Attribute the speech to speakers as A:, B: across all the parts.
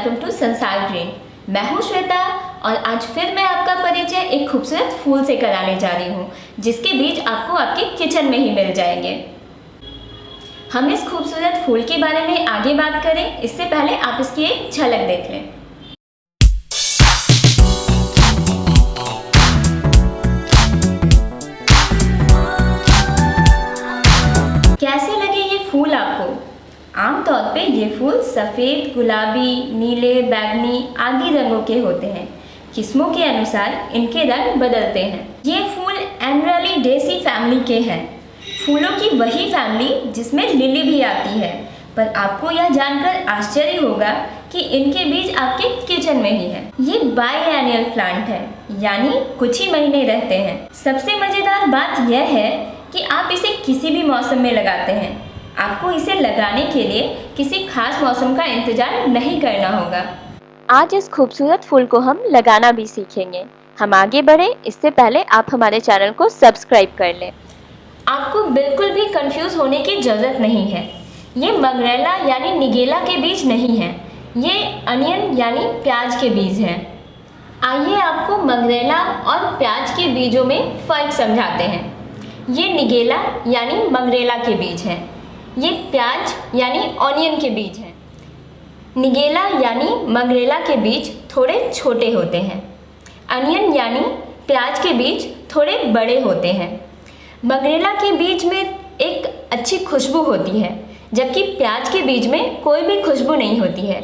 A: Welcome to संसार green. मैं हूँ श्वेता और आज फिर मैं आपका परिचय एक खूबसूरत फूल से कराने जा रही हूँ जिसके बीज आपको आपके किचन में ही मिल जाएंगे। हम इस खूबसूरत फूल के बारे में आगे बात करें इससे पहले आप इसकी एक झलक देख लें। कैसे लगे ये फूल आपको? आमतौर पे ये फूल सफ़ेद, गुलाबी, नीले, बैंगनी आदि रंगों के होते हैं। किस्मों के अनुसार इनके रंग बदलते हैं। ये फूल एमरालिडेसी फैमिली के हैं। फूलों की वही फैमिली जिसमें लिली भी आती है। पर आपको यह जानकर आश्चर्य होगा कि इनके बीज आपके किचन में ही है। ये बायएनियल प्लांट है, यानी कुछ ही महीने रहते हैं। सबसे मज़ेदार बात यह है कि आप इसे किसी भी मौसम में लगाते हैं। आपको इसे लगाने के लिए किसी खास मौसम का इंतजार नहीं करना होगा। आज इस खूबसूरत फूल को हम लगाना भी सीखेंगे। हम आगे बढ़े इससे पहले आप हमारे चैनल को सब्सक्राइब कर लें। आपको बिल्कुल भी कंफ्यूज होने की ज़रूरत नहीं है। ये मगरेला यानी निगेला के बीज नहीं हैं। ये अनियन यानी प्याज के बीज हैं। आइए आपको मगरेला और प्याज के बीजों में फ़र्क समझाते हैं। ये निगेला यानी मगरेला के बीज हैं। ये प्याज यानी ऑनियन के बीज हैं। निगेला यानी मगरेला के बीज थोड़े छोटे होते हैं। अनियन यानी प्याज के बीज थोड़े बड़े होते हैं। मगरेला के बीज में एक अच्छी खुशबू होती है, जबकि प्याज के बीज में कोई भी खुशबू नहीं होती है।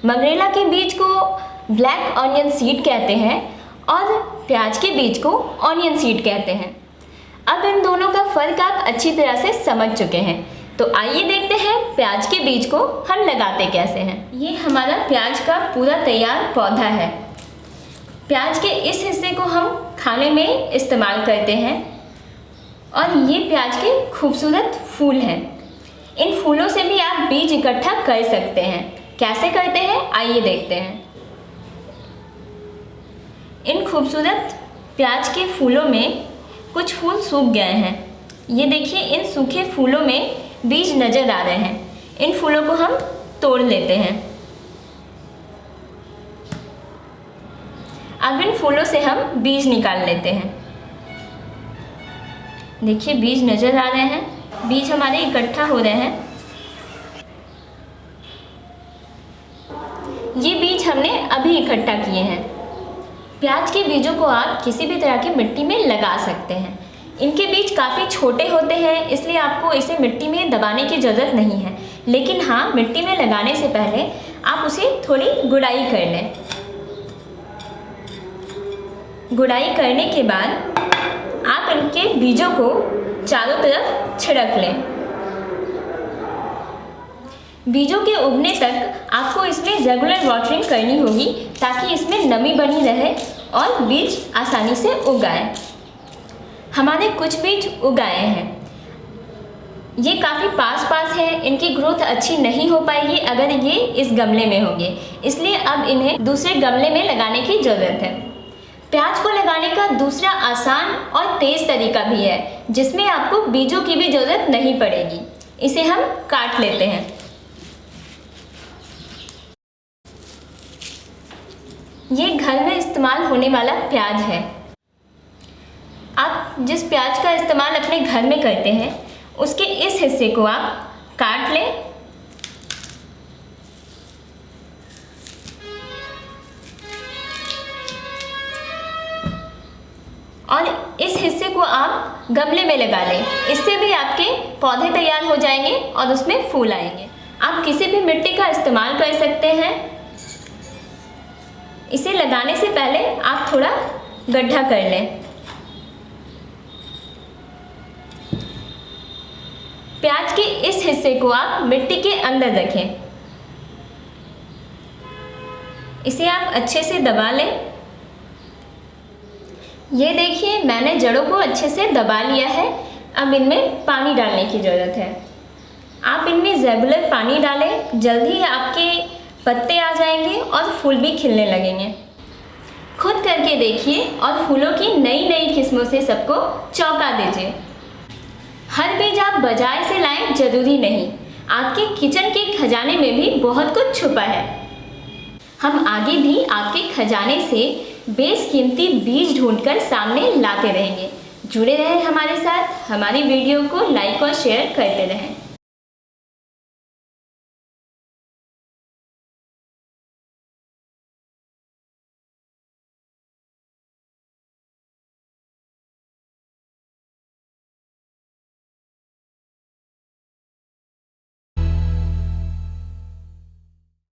A: मगरेला के बीज को ब्लैक ऑनियन सीड कहते हैं और प्याज के बीज को ऑनियन सीड कहते हैं। अब इन दोनों का फ़र्क आप अच्छी तरह से समझ चुके हैं, तो आइए देखते हैं प्याज के बीज को हम लगाते कैसे हैं। ये हमारा प्याज का पूरा तैयार पौधा है। प्याज के इस हिस्से को हम खाने में इस्तेमाल करते हैं और ये प्याज के खूबसूरत फूल हैं। इन फूलों से भी आप बीज इकट्ठा कर सकते हैं। कैसे करते हैं आइए देखते हैं। इन खूबसूरत प्याज के फूलों में कुछ फूल सूख गए हैं। ये देखिए, इन सूखे फूलों में बीज नज़र आ रहे हैं। इन फूलों को हम तोड़ लेते हैं। अब इन फूलों से हम बीज निकाल लेते हैं। देखिए, बीज नज़र आ रहे हैं। बीज हमारे इकट्ठा हो रहे हैं। ये बीज हमने अभी इकट्ठा किए हैं। प्याज के बीजों को आप किसी भी तरह की मिट्टी में लगा सकते हैं। इनके बीज काफ़ी छोटे होते हैं, इसलिए आपको इसे मिट्टी में दबाने की ज़रूरत नहीं है। लेकिन हाँ, मिट्टी में लगाने से पहले आप उसे थोड़ी गुड़ाई कर लें। गुड़ाई करने के बाद आप इनके बीजों को चारों तरफ छिड़क लें। बीजों के उगने तक आपको इसमें रेगुलर वाटरिंग करनी होगी ताकि इसमें नमी बनी रहे और बीज आसानी से उग आए। हमारे कुछ बीज उग आए हैं। ये काफ़ी पास पास है। इनकी ग्रोथ अच्छी नहीं हो पाएगी अगर ये इस गमले में होंगे, इसलिए अब इन्हें दूसरे गमले में लगाने की ज़रूरत है। प्याज को लगाने का दूसरा आसान और तेज़ तरीका भी है जिसमें आपको बीजों की भी ज़रूरत नहीं पड़ेगी। इसे हम काट लेते हैं। ये घर में इस्तेमाल होने वाला प्याज है। आप जिस प्याज का इस्तेमाल अपने घर में करते हैं उसके इस हिस्से को आप काट लें और इस हिस्से को आप गमले में लगा लें। इससे भी आपके पौधे तैयार हो जाएंगे और उसमें फूल आएंगे। आप किसी भी मिट्टी का इस्तेमाल कर सकते हैं। इसे लगाने से पहले आप थोड़ा गड्ढा कर लें। प्याज के इस हिस्से को आप मिट्टी के अंदर रखें। इसे आप अच्छे से दबा लें। ये देखिए, मैंने जड़ों को अच्छे से दबा लिया है। अब इनमें पानी डालने की ज़रूरत है। आप इनमें रेगुलर पानी डालें, जल्द ही आपके पत्ते आ जाएंगे और फूल भी खिलने लगेंगे। खुद करके देखिए और फूलों की नई नई किस्मों से सबको चौंका दीजिए। हर बीज आप बाजार से लाएं ज़रूरी नहीं। आपके किचन के खजाने में भी बहुत कुछ छुपा है। हम आगे भी आपके खजाने से बेशकीमती बीज ढूंढकर सामने लाते रहेंगे। जुड़े रहें हमारे साथ, हमारी वीडियो को लाइक और शेयर करते रहें।